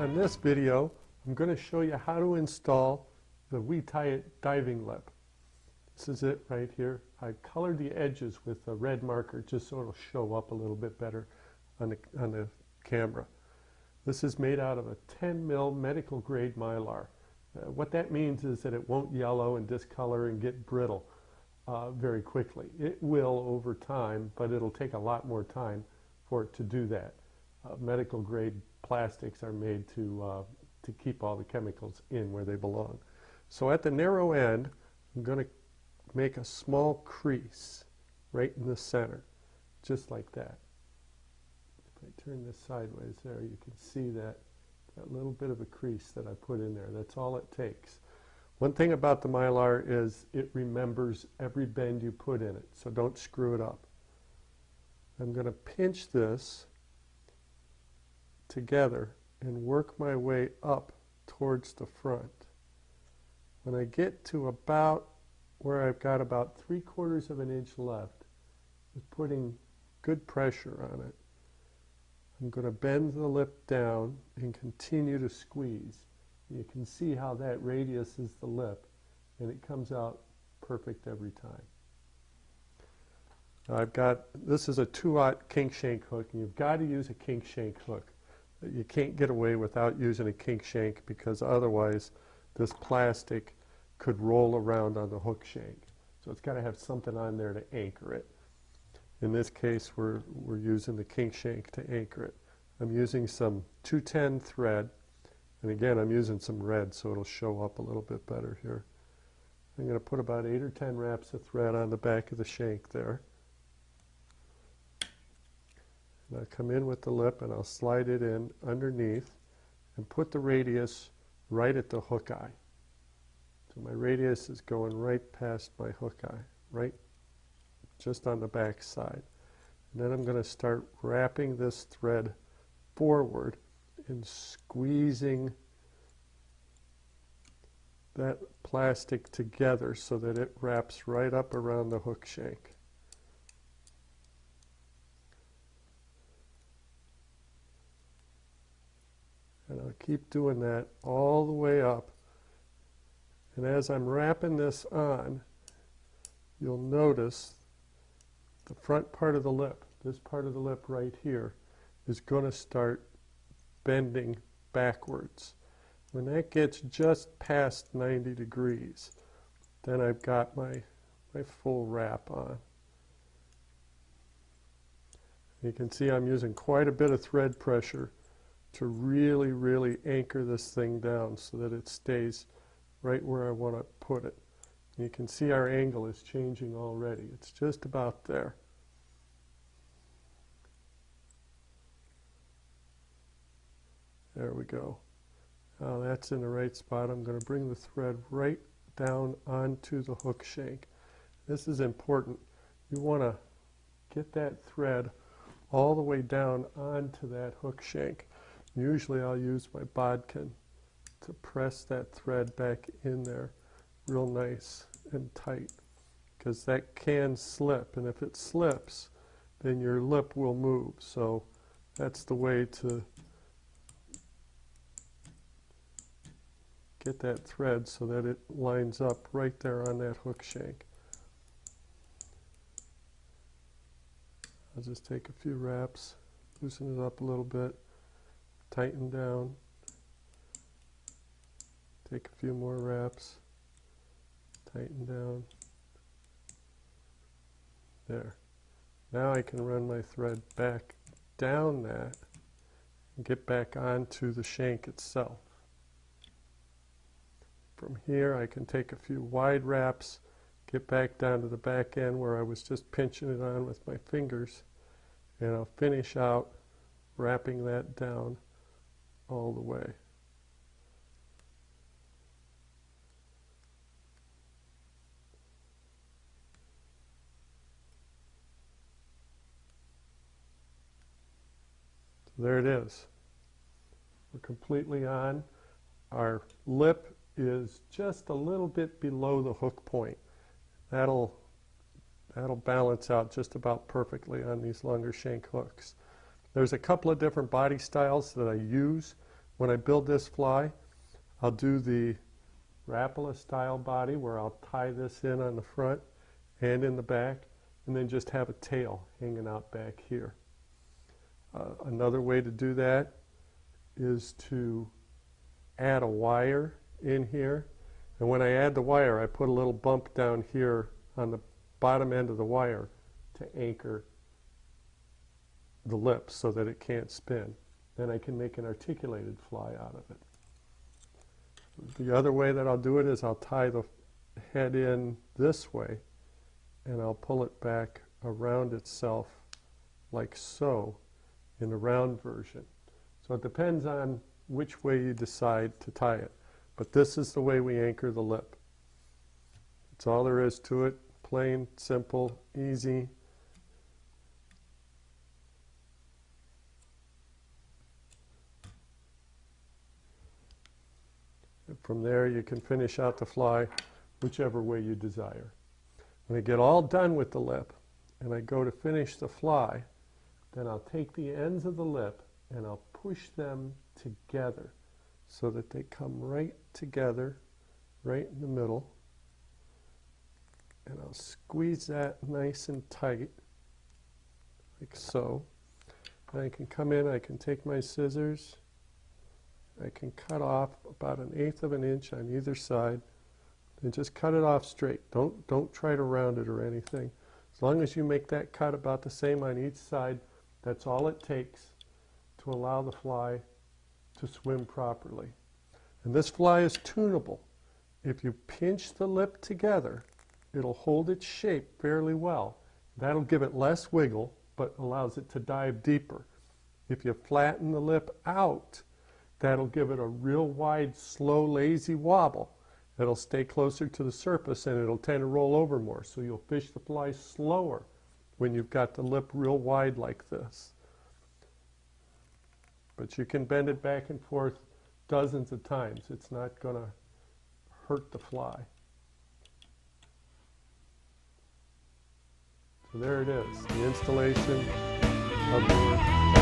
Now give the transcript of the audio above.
On this video, I'm going to show you how to install the We Tie It diving lip. This is it right here. I colored the edges with a red marker just so it'll show up a little bit better on the camera. This is made out of a 10 mil medical grade mylar. What that means is that it won't yellow and discolor and get brittle very quickly. It will over time, but it'll take a lot more time for it to do that. Medical grade plastics are made to keep all the chemicals in where they belong. So at the narrow end, I'm going to make a small crease right in the center, just like that. If I turn this sideways there, you can see that little bit of a crease that I put in there. That's all it takes. One thing about the Mylar is it remembers every bend you put in it, so don't screw it up. I'm going to pinch this together and work my way up towards the front. When I get to about where I've got about 3/4 of an inch left, just putting good pressure on it, I'm going to bend the lip down and continue to squeeze. You can see how that radius is the lip, and it comes out perfect every time. Now this is a 2/0 kink shank hook, and you've got to use a kink shank hook. You can't get away without using a kink shank because otherwise this plastic could roll around on the hook shank. So it's got to have something on there to anchor it. In this case, we're using the kink shank to anchor it. I'm using some 210 thread, and again, I'm using some red so it'll show up a little bit better here. I'm going to put about 8 or 10 wraps of thread on the back of the shank there. And I'll come in with the lip and I'll slide it in underneath and put the radius right at the hook eye. So my radius is going right past my hook eye, right just on the back side. And then I'm going to start wrapping this thread forward and squeezing that plastic together so that it wraps right up around the hook shank. And I'll keep doing that all the way up. And as I'm wrapping this on, you'll notice the front part of the lip, this part of the lip right here, is going to start bending backwards. When that gets just past 90 degrees, then I've got my full wrap on. You can see I'm using quite a bit of thread pressure to really, really anchor this thing down so that it stays right where I want to put it. You can see our angle is changing already. It's just about there. There we go. Now that's in the right spot. I'm going to bring the thread right down onto the hook shank. This is important. You want to get that thread all the way down onto that hook shank. Usually I'll use my bodkin to press that thread back in there real nice and tight, because that can slip, and if it slips then your lip will move. So that's the way to get that thread so that it lines up right there on that hook shank. I'll just take a few wraps, loosen it up a little bit, tighten down, take a few more wraps, tighten down. There. Now I can run my thread back down that and get back onto the shank itself. From here I can take a few wide wraps, get back down to the back end where I was just pinching it on with my fingers, and I'll finish out wrapping that down all the way. So there it is. We're completely on. Our lip is just a little bit below the hook point. That'll balance out just about perfectly on these longer shank hooks. There's a couple of different body styles that I use. when I build this fly, I'll do the Rapala style body where I'll tie this in on the front and in the back, and then just have a tail hanging out back here. Another way to do that is to add a wire in here, and when I add the wire, I put a little bump down here on the bottom end of the wire to anchor the lip so that it can't spin. Then I can make an articulated fly out of it. The other way that I'll do it is I'll tie the head in this way, and I'll pull it back around itself like so in the round version. So it depends on which way you decide to tie it. But this is the way we anchor the lip. That's all there is to it. Plain, simple, easy. And from there you can finish out the fly whichever way you desire. When I get all done with the lip and I go to finish the fly, then I'll take the ends of the lip and I'll push them together so that they come right together, right in the middle. And I'll squeeze that nice and tight, like so. And I can come in, I can take my scissors, I can cut off about 1/8 of an inch on either side, and just cut it off straight. Don't try to round it or anything. As long as you make that cut about the same on each side, that's all it takes to allow the fly to swim properly. And this fly is tunable. If you pinch the lip together, it'll hold its shape fairly well. That'll give it less wiggle, but allows it to dive deeper. If you flatten the lip out, that'll give it a real wide, slow, lazy wobble. It'll stay closer to the surface and it'll tend to roll over more. So you'll fish the fly slower when you've got the lip real wide like this. But you can bend it back and forth dozens of times. It's not going to hurt the fly. So there it is, the installation of your